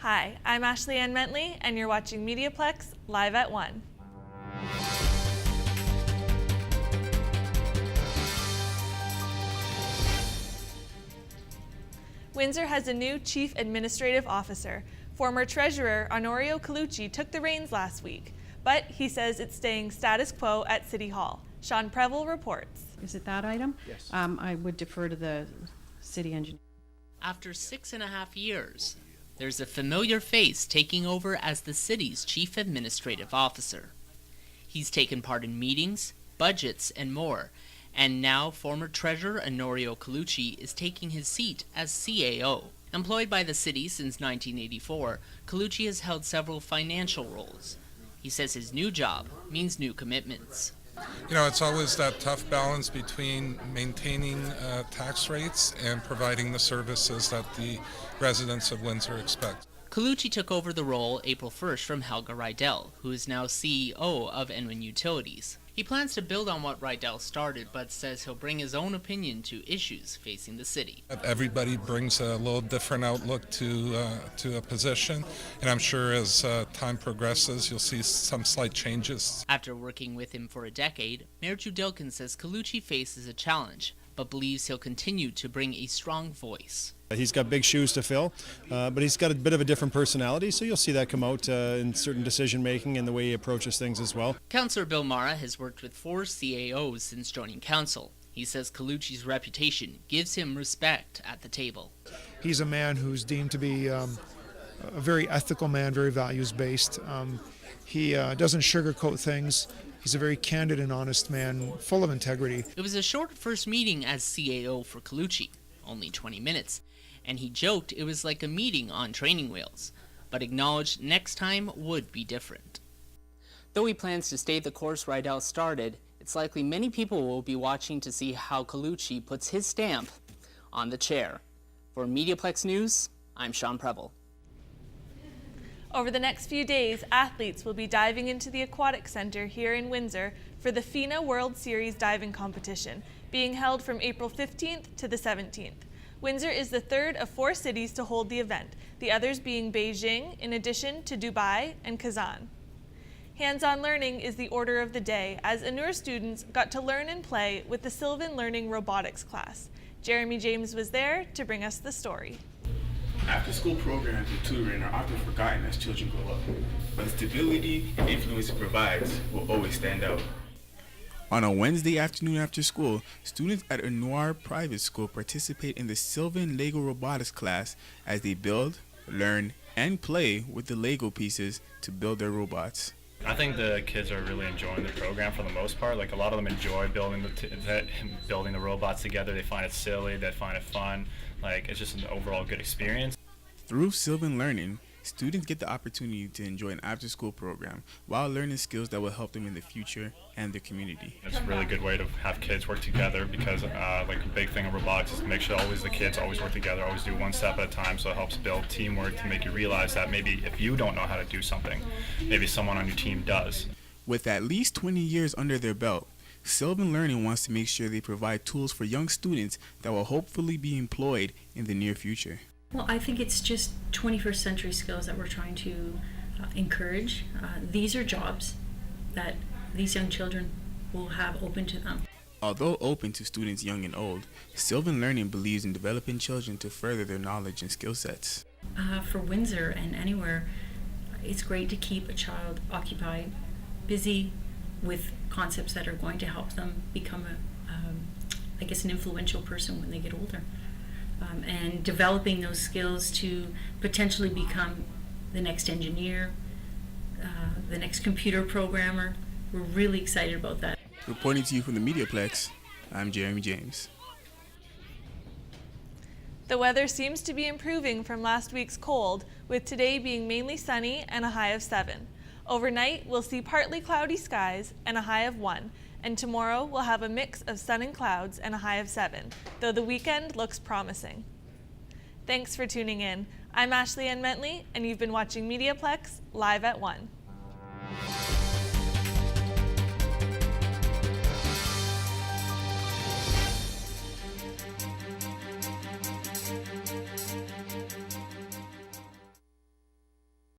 Hi, I'm Ashley Ann Mentley, and you're watching MediaPlex live at 1. Windsor has a new Chief Administrative Officer. Former Treasurer Honorio Colucci took the reins last week, but he says it's staying status quo at City Hall. Sean Preble reports. Is it that item? Yes. I would defer to the city engineer. After 6.5 years, there's a familiar face taking over as the city's chief administrative officer. He's taken part in meetings, budgets, and more, and now former Treasurer Honorio Colucci is taking his seat as CAO. Employed by the city since 1984, Colucci has held several financial roles. He says his new job means new commitments. You know, it's always that tough balance between maintaining tax rates and providing the services that the residents of Windsor expect. Colucci took over the role April 1st from Helga Rydell, who is now CEO of Enwin Utilities. He plans to build on what Rydell started, but says he'll bring his own opinion to issues facing the city. Everybody brings a little different outlook to a position, and I'm sure as time progresses, you'll see some slight changes. After working with him for a decade, Mayor Judilkin says Colucci faces a challenge, but believes he'll continue to bring a strong voice. He's got big shoes to fill, but he's got a bit of a different personality, so you'll see that come out in certain decision-making and the way he approaches things as well. Councillor Bill Mara has worked with 4 CAOs since joining council. He says Colucci's reputation gives him respect at the table. He's a man who's deemed to be a very ethical man, very values-based. He doesn't sugarcoat things. He's a very candid and honest man, full of integrity. It was a short first meeting as CAO for Colucci, only 20 minutes. And he joked it was like a meeting on training wheels, but acknowledged next time would be different. Though he plans to stay the course Rydell started, it's likely many people will be watching to see how Colucci puts his stamp on the chair. For MediaPlex News, I'm Sean Preble. Over the next few days, athletes will be diving into the Aquatic Center here in Windsor for the FINA World Series diving competition, being held from April 15th to the 17th. Windsor is the third of 4 cities to hold the event, the others being Beijing, in addition to Dubai and Kazan. Hands-on learning is the order of the day, as Anur students got to learn and play with the Sylvan Learning Robotics class. Jeremy James was there to bring us the story. After-school programs and tutoring are often forgotten as children grow up, but the stability and influence it provides will always stand out. On a Wednesday afternoon after school, students at Anur Private School participate in the Sylvan Lego Robotics class as they build, learn, and play with the Lego pieces to build their robots. I think the kids are really enjoying the program for the most part. Like, a lot of them enjoy building the robots together. They find it silly, they find it fun. Like, it's just an overall good experience. Through Sylvan Learning, students get the opportunity to enjoy an after-school program while learning skills that will help them in the future and their community. It's a really good way to have kids work together because like a big thing in robotics is to make sure always the kids always work together, always do one step at a time, so it helps build teamwork to make you realize that maybe if you don't know how to do something, maybe someone on your team does. With at least 20 years under their belt, Sylvan Learning wants to make sure they provide tools for young students that will hopefully be employed in the near future. Well, I think it's just 21st century skills that we're trying to encourage. These are jobs that these young children will have open to them. Although open to students young and old, Sylvan Learning believes in developing children to further their knowledge and skill sets. For Windsor and anywhere, it's great to keep a child occupied, busy with concepts that are going to help them become an influential person when they get older. And developing those skills to potentially become the next engineer, the next computer programmer. We're really excited about that. Reporting to you from the MediaPlex, I'm Jeremy James. The weather seems to be improving from last week's cold, with today being mainly sunny and a high of 7. Overnight, we'll see partly cloudy skies and a high of 1. And tomorrow we'll have a mix of sun and clouds and a high of 7, though the weekend looks promising. Thanks for tuning in. I'm Ashley Ann Mentley, and you've been watching MediaPlex live at 1.